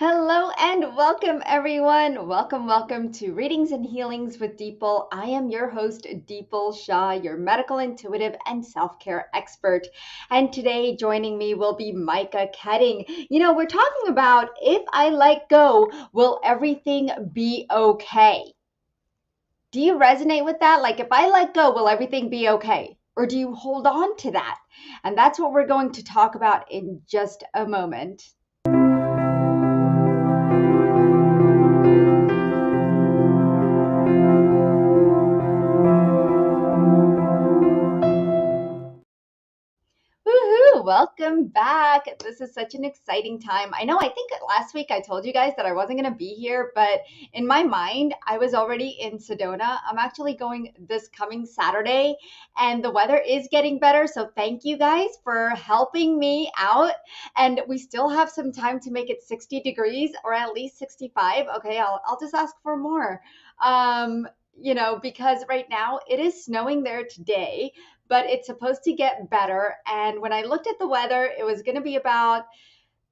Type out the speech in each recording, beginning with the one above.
Hello and welcome, everyone. Welcome to Readings and Healings with Deepal. I am your host, Deepal Shah, your medical intuitive and self-care expert. And today joining me will be Mijke Ketting. We're talking about if I let go, will everything be okay? Do you resonate with that? Like, if I let go, will everything be okay? Or do you hold on to that? And that's what we're going to talk about in just a moment. Woohoo! Welcome back. This is such an exciting time. I think last week I told you guys that I wasn't going to be here, but in my mind, I was already in Sedona. I'm actually going this coming Saturday, and the weather is getting better. So thank you guys for helping me out. And we still have some time to make it 60 degrees or at least 65. Okay, I'll just ask for more. Because right now it is snowing there today, but it's supposed to get better. And when I looked at the weather, it was going to be about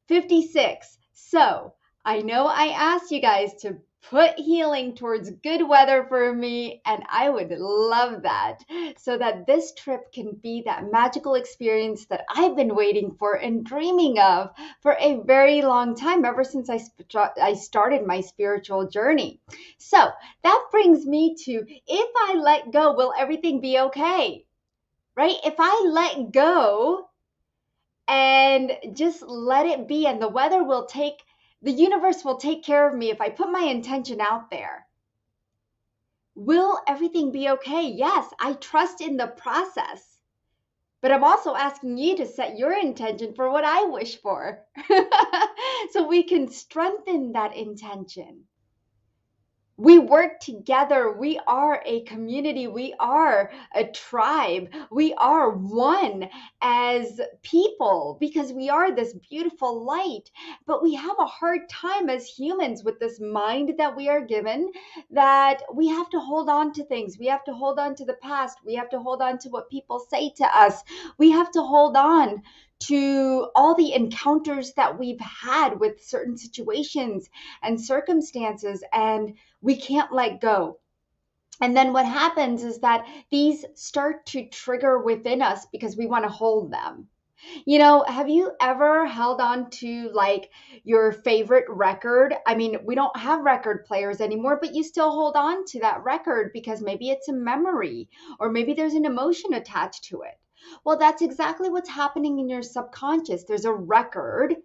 56. So I know I asked you guys to put healing towards good weather for me, and I would love that so that this trip can be that magical experience that I've been waiting for and dreaming of for a very long time, ever since I started my spiritual journey. So that brings me to, if I let go, will everything be okay? Right? If I let go and just let it be, and the universe will take care of me if I put my intention out there. Will everything be okay? Yes, I trust in the process. But I'm also asking you to set your intention for what I wish for so we can strengthen that intention. We work together. We are a community. We are a tribe. We are one as people because we are this beautiful light. But we have a hard time as humans with this mind that we are given, that we have to hold on to things. We have to hold on to the past. We have to hold on to what people say to us. We have to hold on to all the encounters that we've had with certain situations and circumstances, and we can't let go. And then what happens is that these start to trigger within us because we want to hold them. Have you ever held on to like your favorite record? I mean, we don't have record players anymore, but you still hold on to that record because maybe it's a memory or maybe there's an emotion attached to it. Well, that's exactly what's happening in your subconscious. There's a record,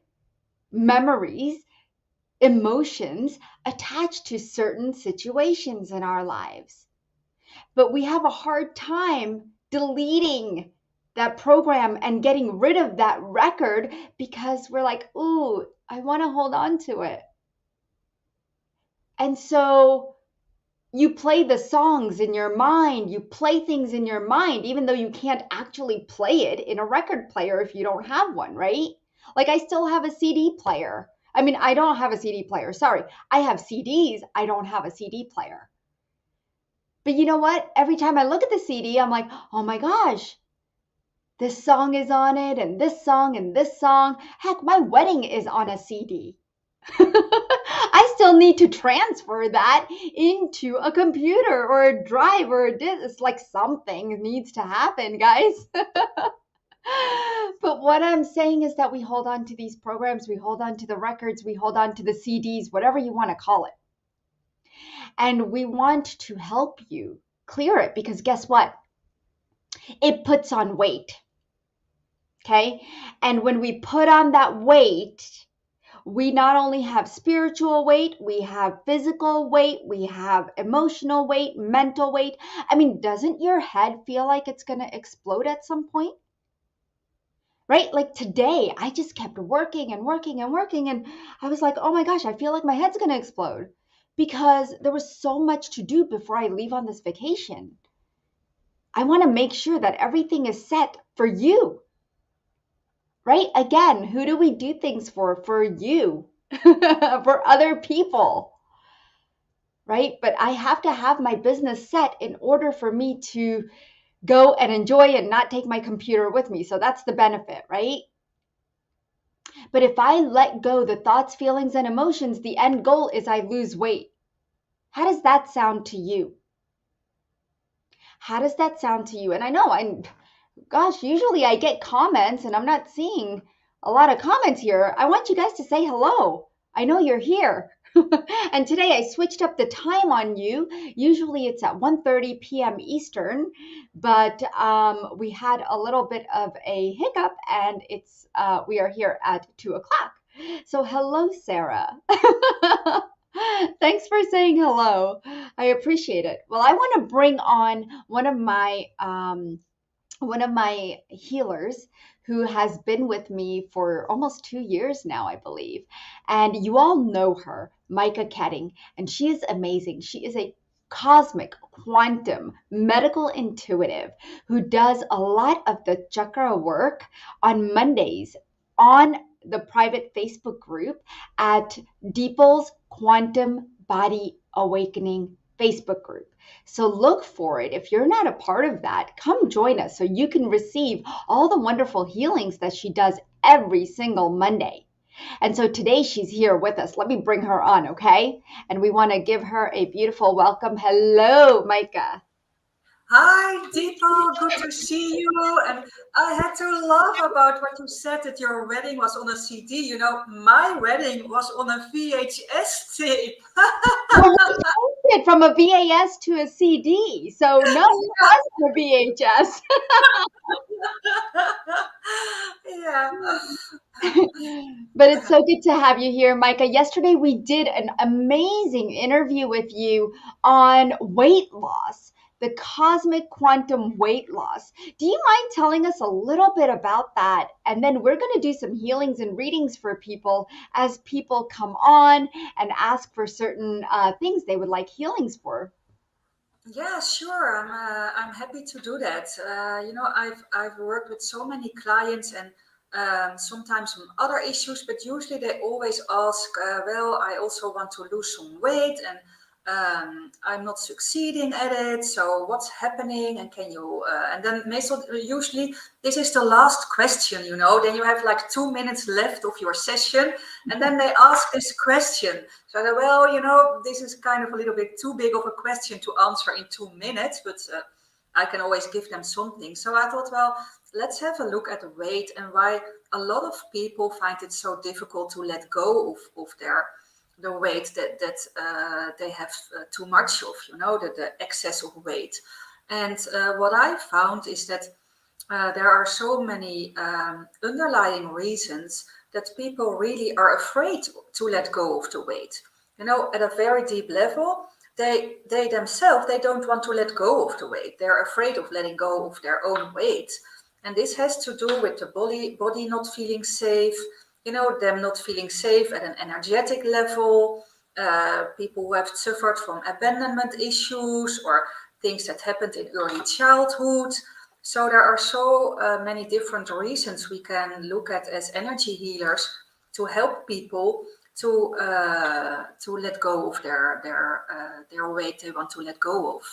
memories, emotions attached to certain situations in our lives. But we have a hard time deleting that program and getting rid of that record because we're like, ooh, I want to hold on to it. And so you play the songs in your mind, you play things in your mind, even though you can't actually play it in a record player if you don't have one, right? Like I still have a CD player. I mean, I don't have a CD player. Sorry. I have CDs. I don't have a CD player. But you know what? Every time I look at the CD, I'm like, oh my gosh, this song is on it, and this song, and this song. Heck, my wedding is on a CD. I still need to transfer that into a computer or a drive or a disk. It's like something needs to happen, guys. But what I'm saying is that we hold on to these programs, we hold on to the records, we hold on to the CDs, whatever you want to call it. And we want to help you clear it because guess what? It puts on weight. Okay? And when we put on that weight, we not only have spiritual weight, we have physical weight, we have emotional weight, mental weight. I mean, doesn't your head feel like it's going to explode at some point? Right? Like today, I just kept working and working and working. And I was like, oh my gosh, I feel like my head's going to explode because there was so much to do before I leave on this vacation. I want to make sure that everything is set for you. Right? Again, who do we do things for? For you, for other people. Right? But I have to have my business set in order for me to go and enjoy and not take my computer with me. So that's the benefit, right? But if I let go the thoughts, feelings, and emotions, the end goal is I lose weight. How does that sound to you? How does that sound to you? And I know gosh, usually I get comments and I'm not seeing a lot of comments here. I want you guys to say hello. I know you're here. And today I switched up the time on you. Usually it's at 1:30 p.m. Eastern, but we had a little bit of a hiccup and it's we are here at 2 o'clock. So hello, Sarah. Thanks for saying hello. I appreciate it. Well, I want to bring on one of my healers who has been with me for almost 2 years now, I believe. And you all know her, Mijke, and she is amazing. She is a cosmic quantum medical intuitive who does a lot of the chakra work on Mondays on the private Facebook group at Deeple's Quantum Body Awakening Facebook group. So look for it. If you're not a part of that, come join us so you can receive all the wonderful healings that she does every single Monday. And so today she's here with us. Let me bring her on, okay? And we want to give her a beautiful welcome. Hello, Mijke. Hi, Deepa. Good to see you. And I had to laugh about what you said that your wedding was on a CD. You know, my wedding was on a VHS tape. Well, we changed it from a VHS to a CD. So no, it Yeah. was a VHS. Yeah. But it's so good to have you here, Mijke. Yesterday we did an amazing interview with you on weight loss, the cosmic quantum weight loss. Do you mind telling us a little bit about that? And then we're going to do some healings and readings for people as people come on and ask for certain things they would like healings for. Yeah, sure. I'm happy to do that. You know, I've worked with so many clients and sometimes some other issues, but usually they always ask, well, I also want to lose some weight and I'm not succeeding at it. So what's happening? And can you? And then usually this is the last question. You know, then you have like 2 minutes left of your session, and then they ask this question. So I thought, well, you know, this is kind of a little bit too big of a question to answer in 2 minutes, but I can always give them something. So I thought, well, let's have a look at weight and why a lot of people find it so difficult to let go of the weight that they have too much of, you know, the excess of weight. And what I found is that there are so many underlying reasons that people really are afraid to let go of the weight. You know, at a very deep level, they themselves, they don't want to let go of the weight. They're afraid of letting go of their own weight. And this has to do with the body not feeling safe, you know, them not feeling safe at an energetic level, people who have suffered from abandonment issues or things that happened in early childhood. So there are so many different reasons we can look at as energy healers to help people to let go of their weight they want to let go of.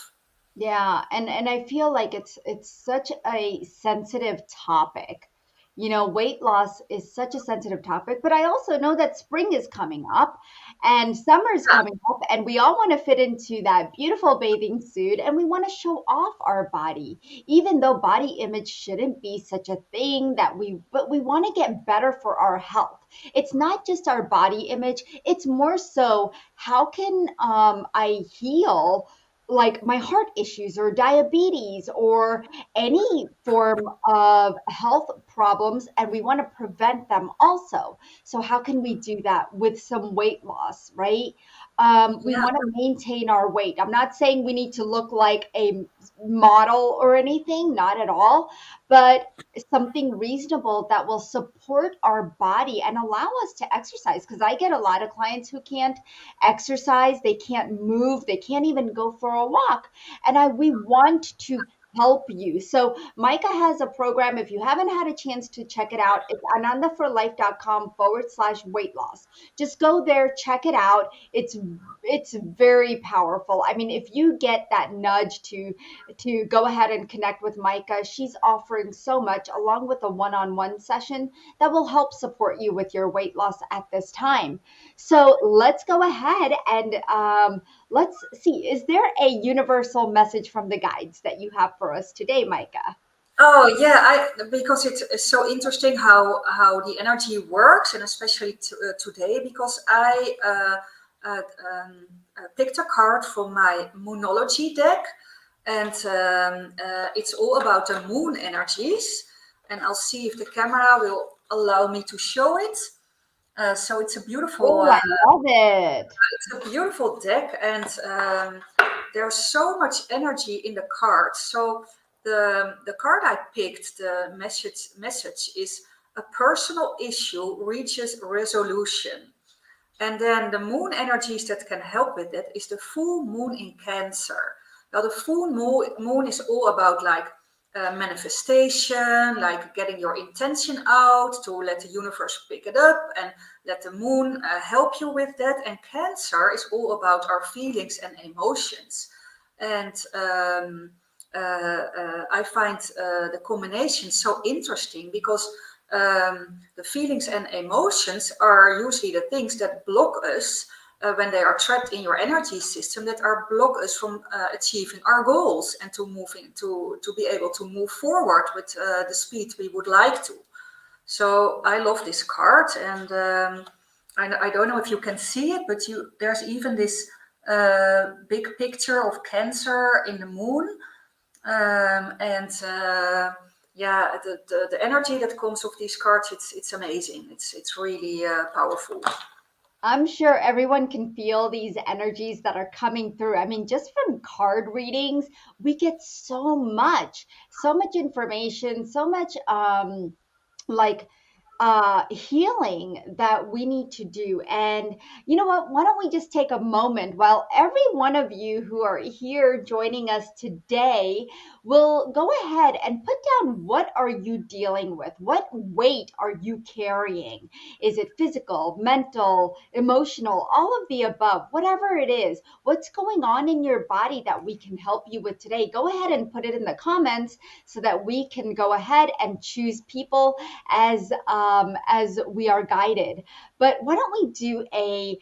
Yeah, and I feel like it's such a sensitive topic. You know, weight loss is such a sensitive topic, but I also know that spring is coming up and summer's Yeah, coming up, and we all want to fit into that beautiful bathing suit and we want to show off our body, even though body image shouldn't be such a thing but we want to get better for our health. It's not just our body image, it's more so how can I heal like my heart issues or diabetes or any form of health problems, and we want to prevent them also. So how can we do that with some weight loss, right? We yeah, want to maintain our weight. I'm not saying we need to look like a model or anything, not at all, but something reasonable that will support our body and allow us to exercise. Because I get a lot of clients who can't exercise, they can't move, they can't even go for a walk. And we want to help you. So Micah has a program. If you haven't had a chance to check it out, it's anandaforlife.com/weight loss. Just go there, check it out. It's very powerful. I mean, if you get that nudge to go ahead and connect with Micah, she's offering so much along with a one-on-one session that will help support you with your weight loss at this time. So let's go ahead and let's see. Is there a universal message from the guides that you have for us today, Micah? Oh yeah, because it's so interesting how the energy works, and especially today, because I picked a card from my Moonology deck, and it's all about the moon energies. And I'll see if the camera will allow me to show it. So Oh, I love it. it's a beautiful deck, and there's so much energy in the cards. So the card I picked, the message is a personal issue reaches resolution. And then the moon energies that can help with it is the full moon in Cancer. Now, the full moon is all about like manifestation, like getting your intention out to let the universe pick it up and let the moon help you with that. And Cancer is all about our feelings and emotions. And I find the combination so interesting because the feelings and emotions are usually the things that block us when they are trapped in your energy system, that are block us from achieving our goals and to be able to move forward with the speed we would like to. So I love this card, and I don't know if you can see it, but there's even this big picture of Cancer in the moon, and yeah, the energy that comes off these cards, it's amazing. It's really powerful. I'm sure everyone can feel these energies that are coming through. I mean, just from card readings, we get so much information, so much like healing that we need to do. And you know what? Why don't we just take a moment while every one of you who are here joining us today will go ahead and put down, what are you dealing with? What weight are you carrying? Is it physical, mental, emotional, all of the above? Whatever it is, what's going on in your body that we can help you with today? Go ahead and put it in the comments so that we can go ahead and choose people as we are guided. But why don't we do a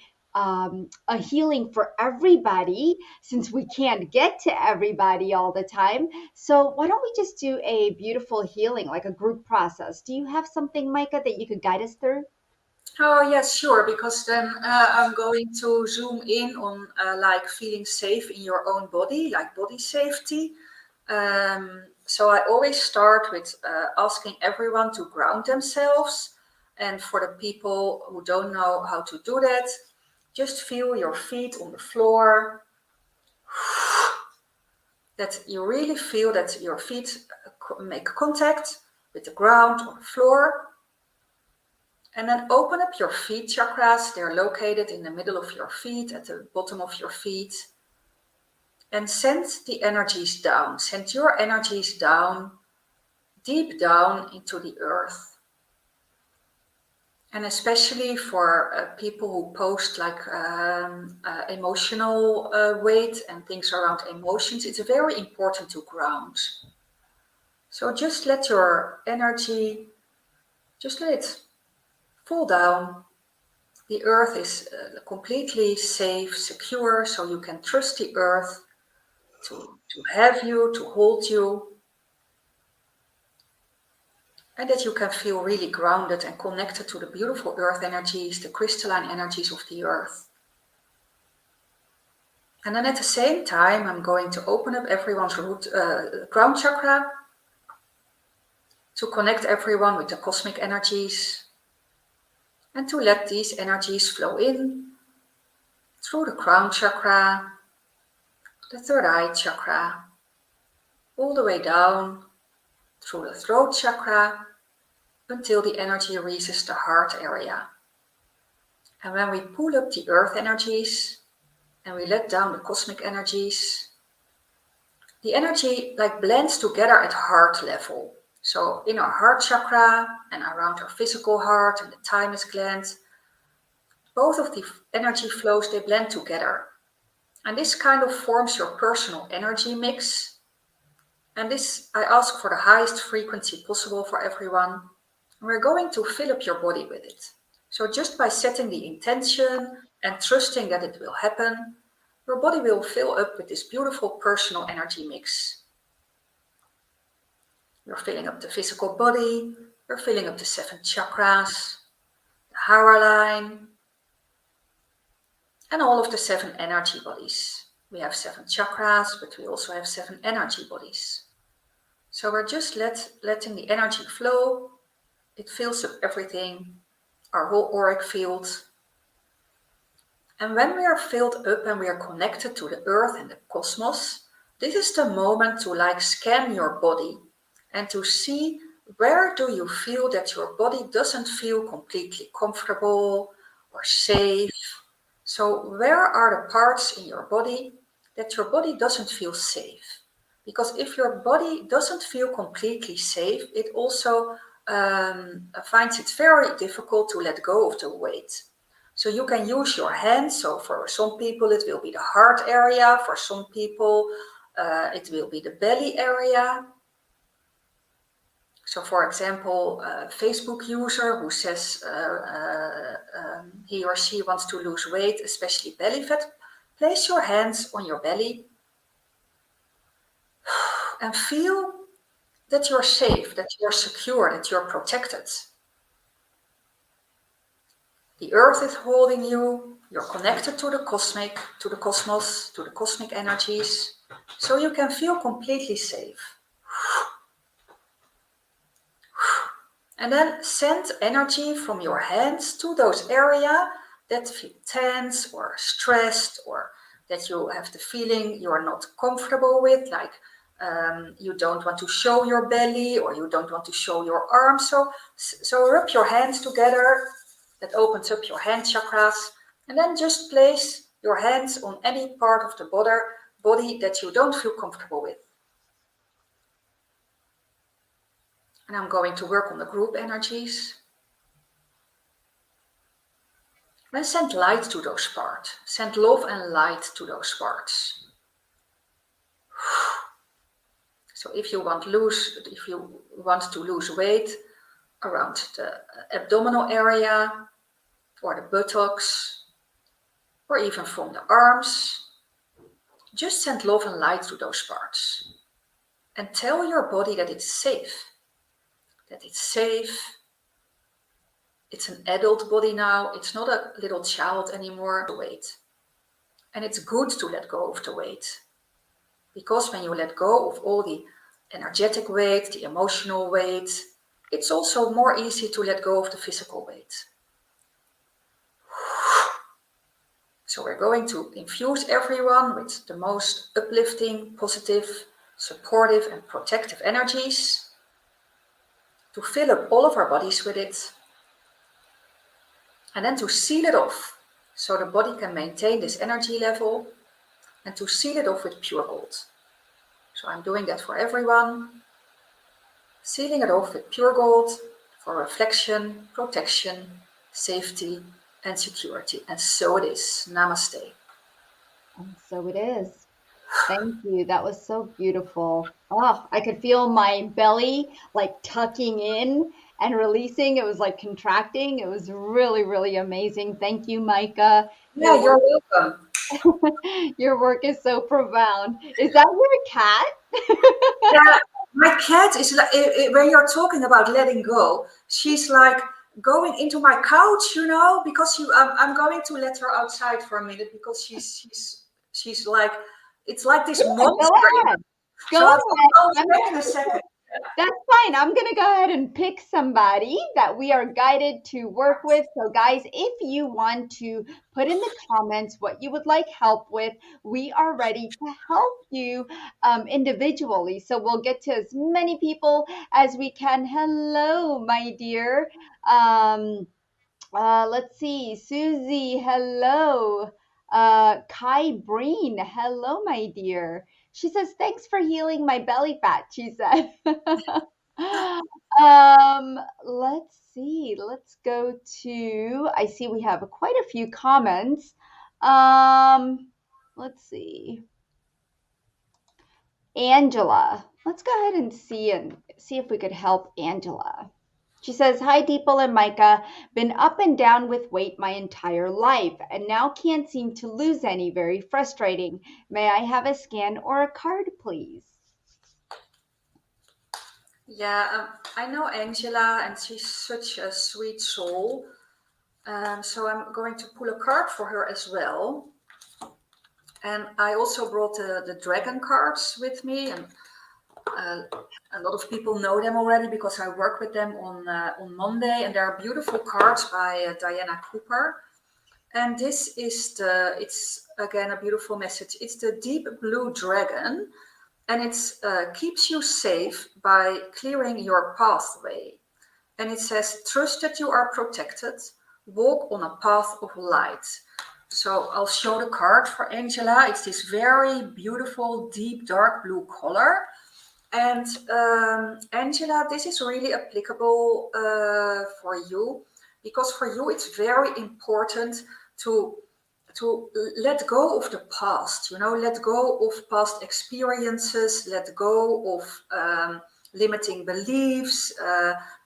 healing for everybody, since we can't get to everybody all the time? So why don't we just do a beautiful healing, like a group process? Do you have something, Micah, that you could guide us through? Oh yes, sure. Because then I'm going to zoom in on like feeling safe in your own body, like body safety. So I always start with asking everyone to ground themselves. And for the people who don't know how to do that, just feel your feet on the floor. That you really feel that your feet make contact with the ground or the floor. And then open up your feet chakras. They're located in the middle of your feet, at the bottom of your feet. And send the energies down. Send your energies down, deep down into the earth. And especially for people who post like emotional weight and things around emotions, it's very important to ground. So just let your energy, just let it fall down. The earth is completely safe, secure, so you can trust the earth to have you, to hold you, and that you can feel really grounded and connected to the beautiful earth energies, the crystalline energies of the earth. And then at the same time, I'm going to open up everyone's crown chakra to connect everyone with the cosmic energies and to let these energies flow in through the crown chakra, the third eye chakra, all the way down through the throat chakra until the energy reaches the heart area. And when we pull up the earth energies and we let down the cosmic energies, The energy like blends together at heart level. So in our heart chakra and around our physical heart and the thymus gland, both of the energy flows, they blend together. And this kind of forms your personal energy mix. And this, I ask for the highest frequency possible for everyone. We're going to fill up your body with it. So just by setting the intention and trusting that it will happen, your body will fill up with this beautiful personal energy mix. You're filling up the physical body, you're filling up the 7 chakras, the hara line, and all of the 7 energy bodies. We have 7 chakras, but we also have 7 energy bodies. So we're just letting the energy flow. It fills up everything, our whole auric field. And when we are filled up and we are connected to the earth and the cosmos, this is the moment to like scan your body and to see where do you feel that your body doesn't feel completely comfortable or safe. So where are the parts in your body that your body doesn't feel safe? Because if your body doesn't feel completely safe, it also finds it very difficult to let go of the weight. So you can use your hands. So for some people, it will be the heart area. For some people, it will be the belly area. So for example, a Facebook user who says he or she wants to lose weight, especially belly fat, place your hands on your belly and feel that you're safe, that you're secure, that you're protected. The earth is holding you, you're connected to the cosmic, to the cosmos, to the cosmic energies, so you can feel completely safe. And then send energy from your hands to those areas that feel tense or stressed, or that you have the feeling you're not comfortable with, like you don't want to show your belly or you don't want to show your arms. So rub your hands together. That opens up your hand chakras. And then just place your hands on any part of the body that you don't feel comfortable with. And I'm going to work on the group energies. Then send light to those parts. Send love and light to those parts. So if you want to lose weight around the abdominal area or the buttocks or even from the arms, just send love and light to those parts. And tell your body that it's safe. That it's safe. It's an adult body now. It's not a little child anymore. Weight. And it's good to let go of the weight. Because when you let go of all the energetic weight, the emotional weight, it's also more easy to let go of the physical weight. So we're going to infuse everyone with the most uplifting, positive, supportive, and protective energies to fill up all of our bodies with it, and then to seal it off so the body can maintain this energy level, and to seal it off with pure gold. So I'm doing that for everyone, sealing it off with pure gold for reflection, protection, safety, and security. And so it is. Namaste. And so it is. Thank you. That was so beautiful. Oh, I could feel my belly like tucking in and releasing. It was like contracting. It was really, really amazing. Thank you, Micah. Yeah, you're welcome. Your work is so profound. Is that your cat? Yeah, my cat is like, when you're talking about letting go, she's like going into my couch, because I'm going to let her outside for a minute because she's like, it's like this Yeah, go monster. ahead. So Go ahead. I'll be I'm back in a second. That's fine. I'm going to go ahead and pick somebody that we are guided to work with. So, guys, if you want to put in the comments what you would like help with, we are ready to help you individually. So, we'll get to as many people as we can. Hello, my dear. Um, let's see. Susie, hello. Kai Breen, hello, my dear. She says, thanks for healing my belly fat, she said. Let's see. Let's go to, I see we have quite a few comments. Let's see. Angela. Let's go ahead and see if we could help Angela. She says, hi, Deepal and Micah. Been up and down with weight my entire life and now can't seem to lose any. Very frustrating. May I have a scan or a card, please? Yeah, I know Angela, and she's such a sweet soul. So I'm going to pull a card for her as well. And I also brought the dragon cards with me, and a lot of people know them already because I work with them on Monday, and they are beautiful cards by Diana Cooper. And this is it's again a beautiful message. It's the deep blue dragon, and it keeps you safe by clearing your pathway. And it says, trust that you are protected, walk on a path of light. So I'll show the card for Angela. It's this very beautiful, deep, dark blue color. And Angela, this is really applicable for you, because for you it's very important to let go of the past. Let go of past experiences, let go of limiting beliefs,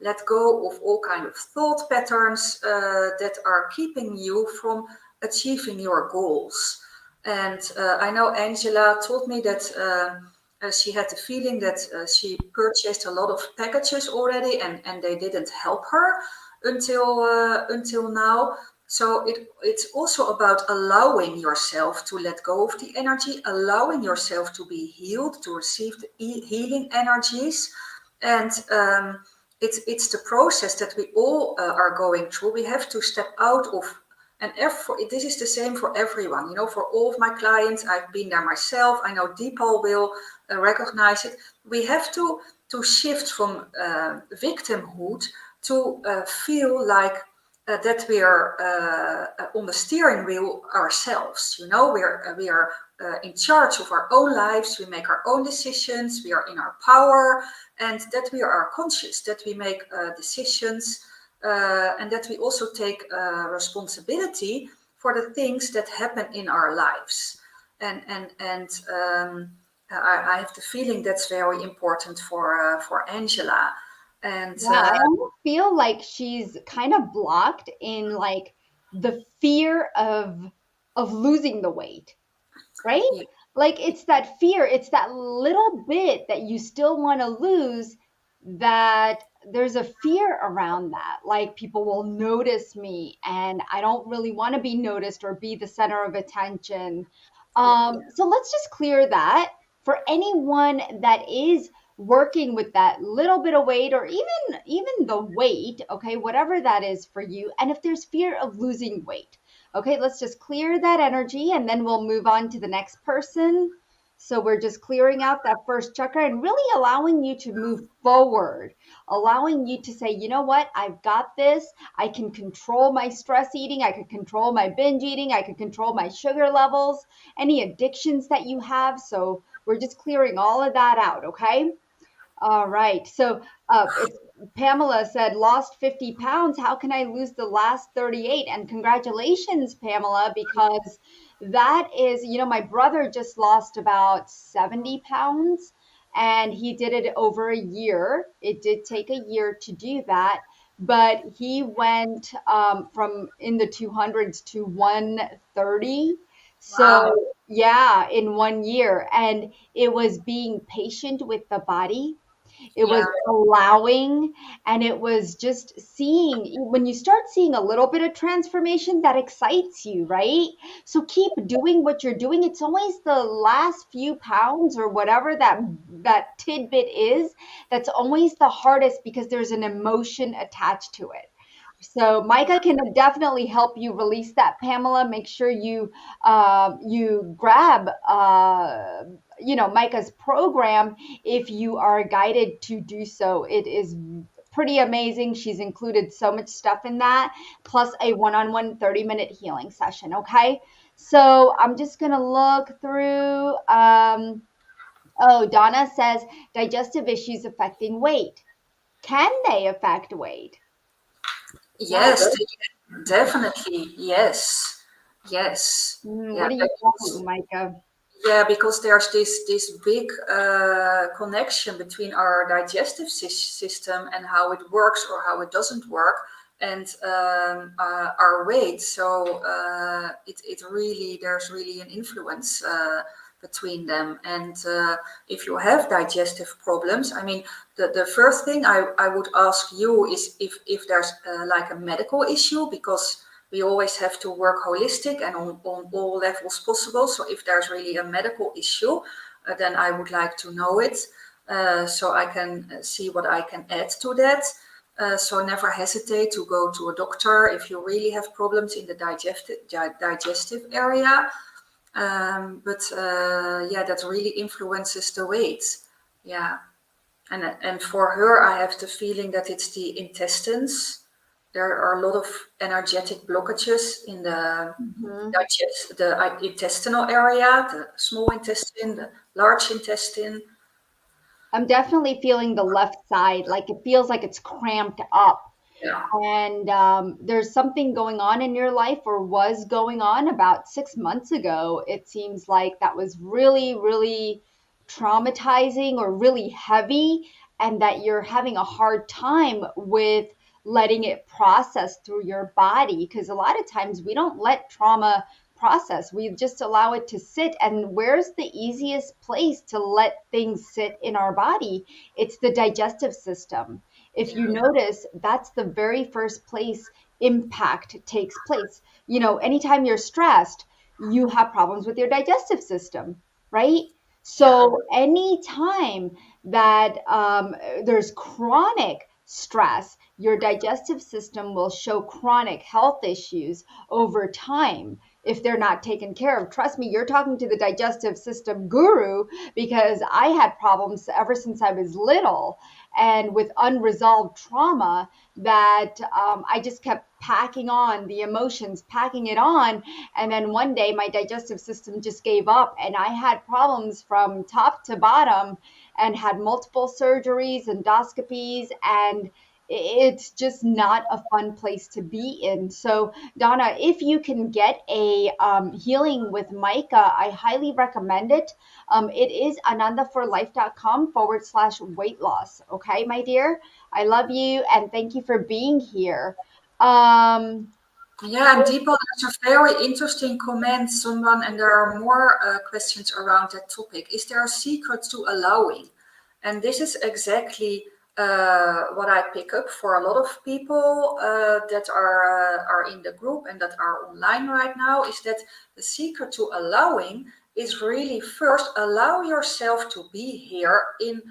let go of all kind of thought patterns that are keeping you from achieving your goals. And I know Angela told me that she had the feeling that she purchased a lot of packages already, and they didn't help her until now. So it's also about allowing yourself to let go of the energy, allowing yourself to be healed, to receive the healing energies. And it's the process that we all are going through. We have to step out of, and this is the same for everyone. For all of my clients, I've been there myself. I know Deepal will recognize it. We have to shift from victimhood to feel like that we are on the steering wheel ourselves. We are in charge of our own lives. We make our own decisions. We are in our power, and that we are conscious, that we make decisions, and that we also take responsibility for the things that happen in our lives. And I have the feeling that's very important for Angela. And Yeah, I almost feel like she's kind of blocked in like the fear of losing the weight, right? yeah, Like it's that fear, it's that little bit that you still want to lose, that there's a fear around that. Like people will notice me and I don't really want to be noticed or be the center of attention. yeah, So let's just clear that for anyone that is working with that little bit of weight, or even the weight, okay, whatever that is for you. And if there's fear of losing weight, okay, let's just clear that energy and then we'll move on to the next person. So we're just clearing out that first chakra and really allowing you to move forward, allowing you to say, you know what, I've got this. I can control my stress eating. I can control my binge eating. I can control my sugar levels, any addictions that you have. So we're just clearing all of that out, okay? All right. So it's Pamela said, lost 50 pounds. How can I lose the last 38? And congratulations, Pamela, because that is, my brother just lost about 70 pounds and he did it over a year. It did take a year to do that, but he went from in the 200s to 130. wow, So, yeah, in 1 year. And it was being patient with the body, it was yeah, allowing, and it was just seeing. When you start seeing a little bit of transformation, that excites you, right? So keep doing what you're doing. It's always the last few pounds or whatever that tidbit is that's always the hardest because there's an emotion attached to it. So Micah can definitely help you release that, Pamela. Make sure you grab Micah's program if you are guided to do so. It is pretty amazing. She's included so much stuff in that, plus a one-on-one 30-minute healing session. Okay, so I'm just gonna look through. Oh, Donna says digestive issues affecting weight. Can they affect weight? Yeah. Yes, definitely. Yes. Yes. Yeah. What are you saying, Micah? Yeah, because there's this big connection between our digestive system and how it works or how it doesn't work, and our weight. So it really, there's really an influence between them. And if you have digestive problems, I mean, the first thing I would ask you is if there's like a medical issue, because we always have to work holistic and on all levels possible. So if there's really a medical issue, then I would like to know it, so I can see what I can add to that. So never hesitate to go to a doctor if you really have problems in the digestive area. But yeah, that really influences the weight. Yeah. And for her, I have the feeling that it's the intestines. There are a lot of energetic blockages in the Mhm. intestinal area, the small intestine, the large intestine. I'm definitely feeling the left side, like it feels like it's cramped up. Yeah, And there's something going on in your life, or was going on about 6 months ago. It seems like that was really, really traumatizing or really heavy, and that you're having a hard time with letting it process through your body. Because a lot of times we don't let trauma process, we just allow it to sit. And where's the easiest place to let things sit in our body? It's the digestive system. If you notice, that's the very first place impact takes place. You know, anytime you're stressed, you have problems with your digestive system, right? yeah, So anytime that there's chronic stress, your digestive system will show chronic health issues over time if they're not taken care of. Trust me, you're talking to the digestive system guru, because I had problems ever since I was little, and with unresolved trauma, that I just kept packing on the emotions, packing it on. And then one day my digestive system just gave up, and I had problems from top to bottom, and had multiple surgeries, endoscopies, and it's just not a fun place to be in. So, Donna, if you can get a healing with Micah, I highly recommend it. It is anandaforlife.com/weight loss. Okay, my dear. I love you and thank you for being here. Um, yeah. And Deepa, there's a very interesting comment. Someone, and there are more questions around that topic. Is there a secret to allowing? And this is exactly what I pick up for a lot of people that are in the group and that are online right now. Is that the secret to allowing is really first allow yourself to be here in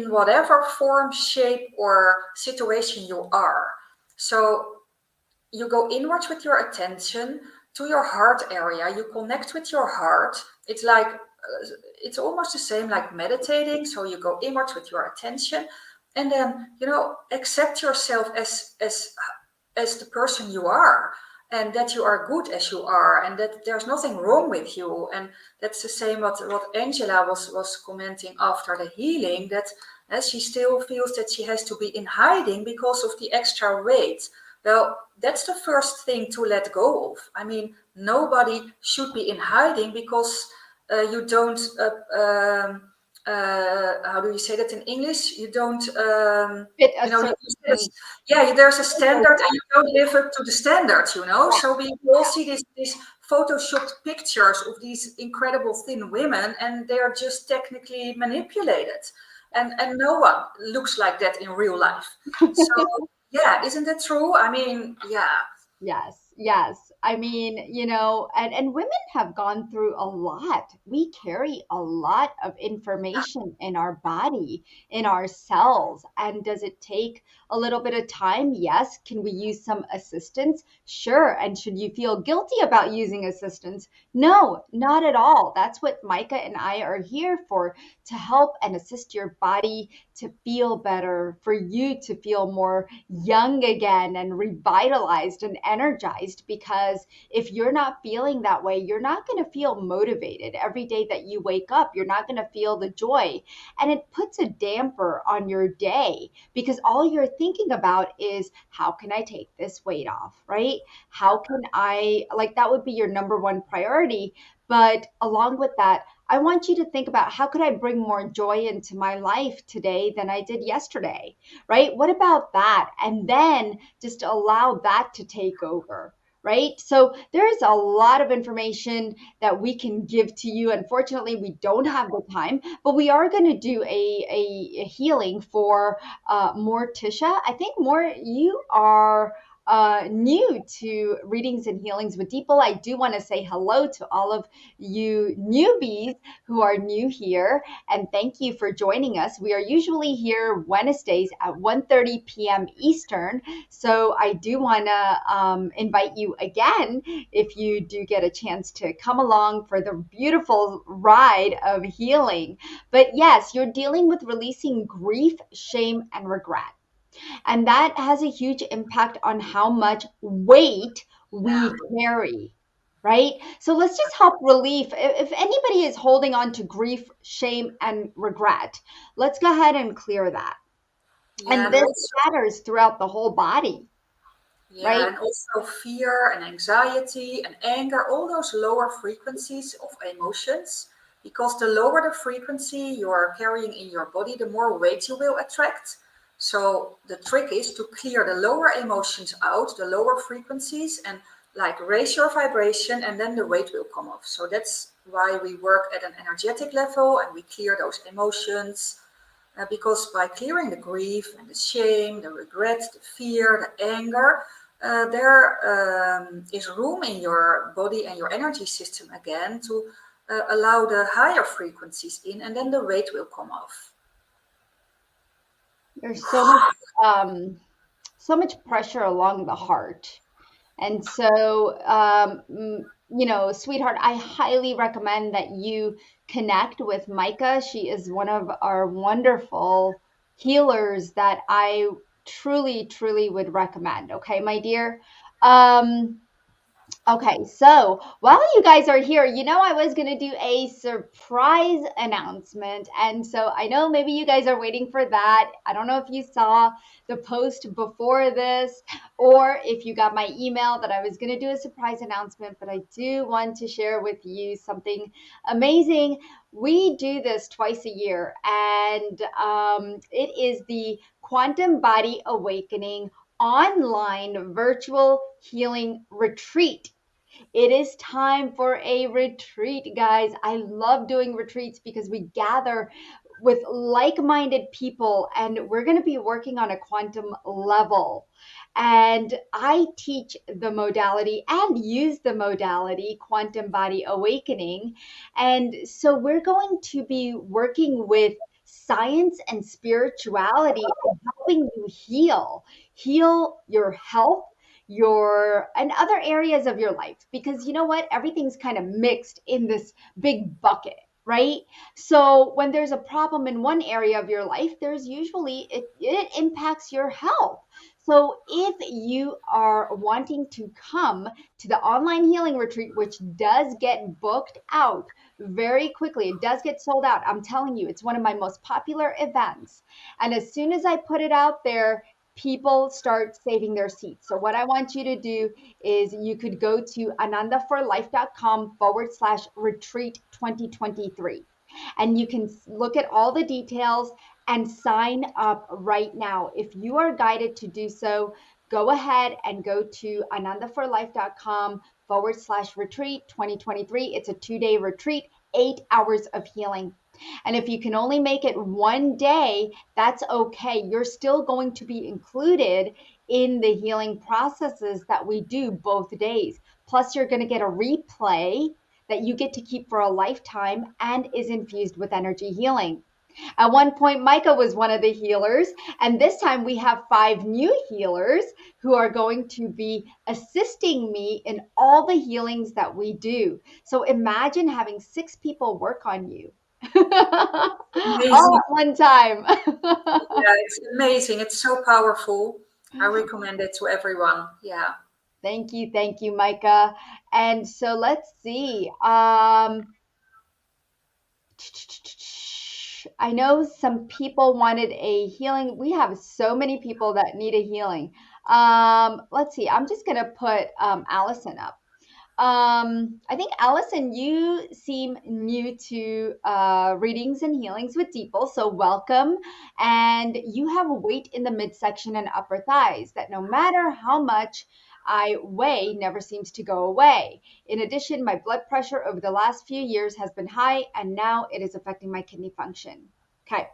whatever form, shape, or situation you are. So you go inwards with your attention to your heart area. You connect with your heart. It's like it's almost the same like meditating. So you go inwards with your attention, and then accept yourself as the person you are, and that you are good as you are, and that there's nothing wrong with you. And that's the same what Angela was commenting after the healing, that she still feels that she has to be in hiding because of the extra weight. Well, that's the first thing to let go of. I mean, nobody should be in hiding because you don't how do you say that in English? You don't, fit a there's, certain yeah, there's a standard and you don't live up to the standard. yeah. So we all see these photoshopped pictures of these incredible thin women, and they are just technically manipulated. And no one looks like that in real life. So yeah, isn't that true? I mean, yeah, Yes, yes. I mean, and women have gone through a lot. We carry a lot of information in our body, in our cells. And does it take a little bit of time? Yes. Can we use some assistance? Sure. And should you feel guilty about using assistance? No, not at all. That's what Micah and I are here for, to help and assist your body to feel better, for you to feel more young again and revitalized and energized, because because if you're not feeling that way, you're not going to feel motivated every day that you wake up. You're not going to feel the joy. And it puts a damper on your day because all you're thinking about is how can I take this weight off, right? How can I, like, that would be your number one priority. But along with that, I want you to think about how could I bring more joy into my life today than I did yesterday, right? What about that? And then just allow that to take over. Right. So there's a lot of information that we can give to you. Unfortunately, we don't have the time, but we are going to do a healing for Morticia. I think more you are new to readings and healings with Deeple. I do want to say hello to all of you newbies who are new here, and thank you for joining us. We are usually here Wednesdays at 1:30 p.m. Eastern, so I do want to invite you again if you do get a chance to come along for the beautiful ride of healing. But yes, you're dealing with releasing grief, shame, and regret. And that has a huge impact on how much weight we Yeah. carry, right? So let's just help relief. If anybody is holding on to grief, shame, and regret, let's go ahead and clear that. Yeah, And and this also, scatters throughout the whole body, right? yeah, and also fear and anxiety and anger, all those lower frequencies of emotions. Because the lower the frequency you are carrying in your body, the more weight you will attract. So the trick is to clear the lower emotions out, the lower frequencies, and like raise your vibration, and then the weight will come off. So that's why we work at an energetic level and we clear those emotions. Because by clearing the grief and the shame, the regret, the fear, the anger, there is room in your body and your energy system again to allow the higher frequencies in, and then the weight will come off. There's so much pressure along the heart. And so, sweetheart, I highly recommend that you connect with Mijke. She is one of our wonderful healers that I truly, truly would recommend. Okay, my dear. Um, Okay, so while you guys are here, I was going to do a surprise announcement. And so I know maybe you guys are waiting for that. I don't know if you saw the post before this or if you got my email that I was going to do a surprise announcement, but I do want to share with you something amazing. We do this twice a year, and it is the Quantum Body Awakening online virtual healing retreat. It is time for a retreat, guys. I love doing retreats because we gather with like minded people and we're going to be working on a quantum level. And I teach the modality and use the modality quantum body awakening. And so we're going to be working with science and spirituality and helping you heal your health, your and other areas of your life, because you know what, everything's kind of mixed in this big bucket, right? So when there's a problem in one area of your life, there's usually it impacts your health. So if you are wanting to come to the online healing retreat, which does get booked out very quickly, it does get sold out. I'm telling you, it's one of my most popular events. And as soon as I put it out there, people start saving their seats. So what I want you to do is you could go to anandaforlife.com/retreat 2023. And you can look at all the details and sign up right now. If you are guided to do so, go ahead and go to anandaforlife.com/retreat 2023. It's a 2-day retreat, 8 hours of healing. And if you can only make it one day, that's okay. You're still going to be included in the healing processes that we do both days. Plus, you're going to get a replay that you get to keep for a lifetime and is infused with energy healing. At one point, Mijke was one of the healers, and this time we have 5 new healers who are going to be assisting me in all the healings that we do. So imagine having 6 people work on you all Amazing. at one time. Yeah, it's amazing. It's so powerful. I recommend it to everyone. Yeah. Thank you, Micah. And so let's see. I know some people wanted a healing. We have so many people that need a healing. Let's see. I'm just gonna put Allison up. I think Allison, you seem new to readings and healings with Deeple, so welcome. And you have a weight in the midsection and upper thighs that no matter how much I weigh, never seems to go away. In addition, my blood pressure over the last few years has been high, and now it is affecting my kidney function. Okay.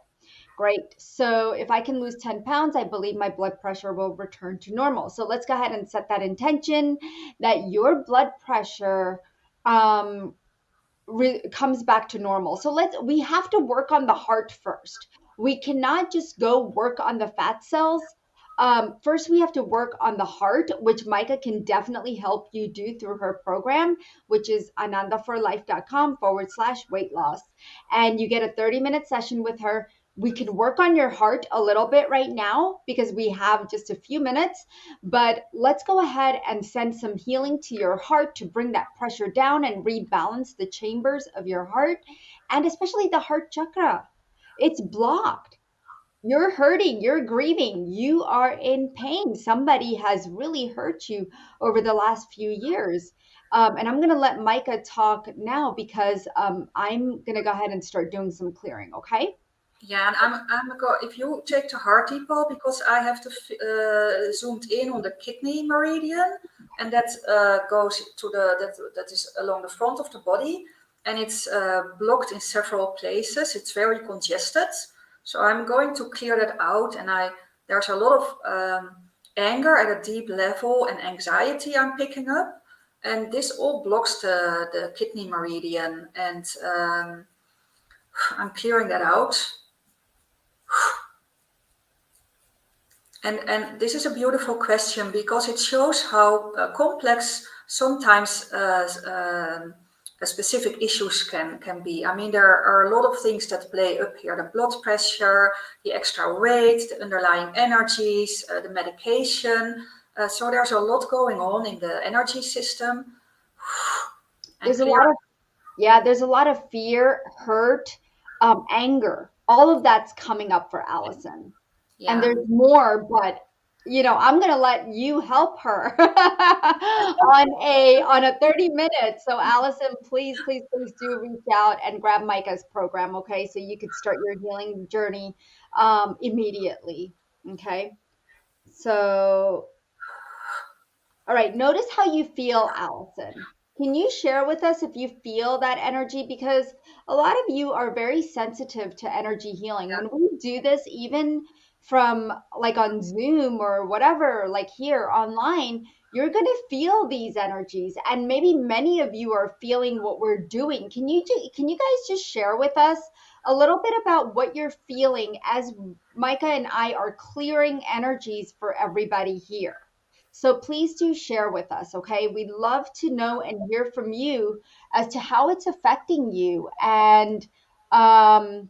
Great. So if I can lose 10 pounds, I believe my blood pressure will return to normal. So let's go ahead and set that intention that your blood pressure um, comes back to normal. So we have to work on the heart first. We cannot just go work on the fat cells. First, we have to work on the heart, which Micah can definitely help you do through her program, which is anandaforlife.com/weight loss. And you get a 30-minute session with her. We can work on your heart a little bit right now because we have just a few minutes, but let's go ahead and send some healing to your heart to bring that pressure down and rebalance the chambers of your heart, and especially the heart chakra. It's blocked. You're hurting, you're grieving, you are in pain. Somebody has really hurt you over the last few years. And I'm going to let Micah talk now because I'm going to go ahead and start doing some clearing, okay? Yeah, and if you take the heart depot, because I have to zoomed in on the kidney meridian, and that goes to that is along the front of the body, and it's blocked in several places. It's very congested, so I'm going to clear that out. And there's a lot of anger at a deep level and anxiety I'm picking up, and this all blocks the kidney meridian, and I'm clearing that out. And this is a beautiful question because it shows how complex sometimes specific issues can be. I mean, there are a lot of things that play up here: the blood pressure, the extra weight, the underlying energies, the medication. So there's a lot going on in the energy system. And There's a clear. lot of Yeah, there's a lot of fear, hurt, anger. All of that's coming up for Allison. And Yeah. there's more, but I'm gonna let you help her on a 30 minutes. So Allison, please, please, please do reach out and grab Micah's program, okay? So you could start your healing journey immediately. Okay. So all right, notice how you feel, Allison. Can you share with us if you feel that energy? Because a lot of you are very sensitive to energy healing. When we do this, even from like on Zoom or whatever, like here online, you're going to feel these energies. And maybe many of you are feeling what we're doing. Can you guys just share with us a little bit about what you're feeling as Micah and I are clearing energies for everybody here? So please do share with us, okay? We'd love to know and hear from you as to how it's affecting you. And um,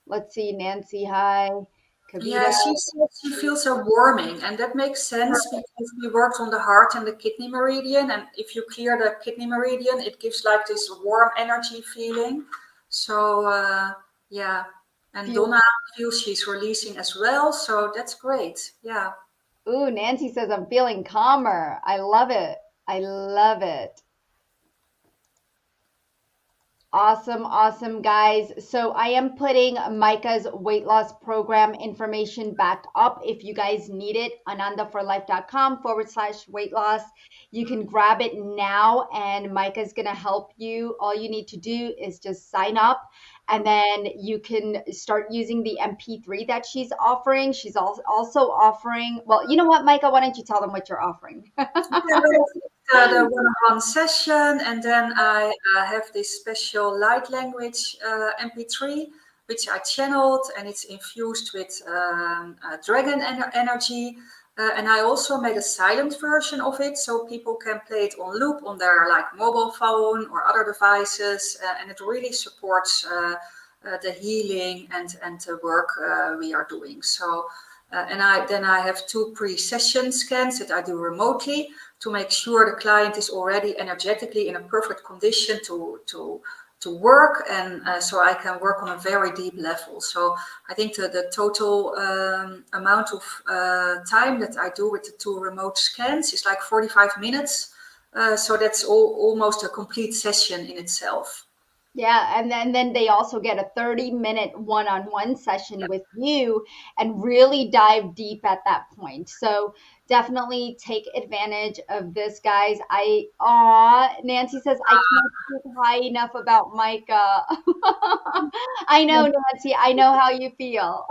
let's see, Nancy, hi. Yeah, Kavita, she said she feels a warming, and that makes sense because we worked on the heart and the kidney meridian. And if you clear the kidney meridian, it gives like this warm energy feeling. So, yeah, and Donna beautiful. feels she's releasing as well. So that's great. Yeah. Ooh, Nancy says I'm feeling calmer. I love it. I love it. Awesome, awesome, guys. So I am putting Micah's weight loss program information back up if you guys need it. Anandaforlife.com/weight loss. You can grab it now, and Micah's going to help you. All you need to do is just sign up, and then you can start using the MP3 that she's offering. She's also offering, well, you know what, Micah? Why don't you tell them what you're offering? Yeah, well, the one-on-one session, and then I have this special light language MP3, which I channeled, and it's infused with dragon energy. And I also made a silent version of it, so people can play it on loop on their like mobile phone or other devices, and it really supports the healing and the work we are doing. So And I have 2 pre-session scans that I do remotely to make sure the client is already energetically in a perfect condition to work, and so I can work on a very deep level. So I think the total amount of time that I do with the 2 remote scans is like 45 minutes. So that's almost a complete session in itself. Yeah, and then they also get a 30-minute one-on-one session with you and really dive deep at that point. So definitely take advantage of this, guys. Nancy says I can't speak high enough about Micah. I know, Nancy, I know how you feel.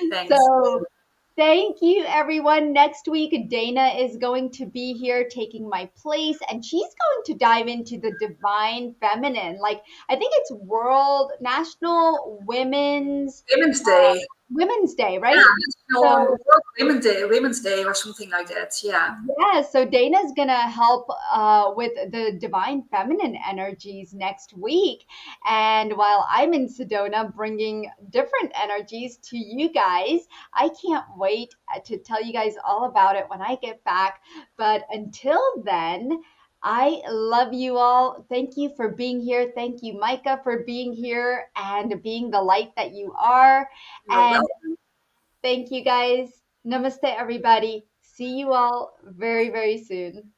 Thanks. So thank you, everyone. Next week, Dana is going to be here taking my place, and she's going to dive into the divine feminine. Like, I think it's World National Women's Day. Women's Day, Yeah, right? National So World Women's Day or something like that. Yeah. yeah, so Dana's gonna help with the divine feminine energies next week. And while I'm in Sedona bringing different energies to you guys, I can't wait to tell you guys all about it when I get back. But until then, I love you all. Thank you for being here. Thank you, Micah, for being here and being the light that you are. You're And welcome. thank you guys. Namaste, everybody. See you all very, very soon.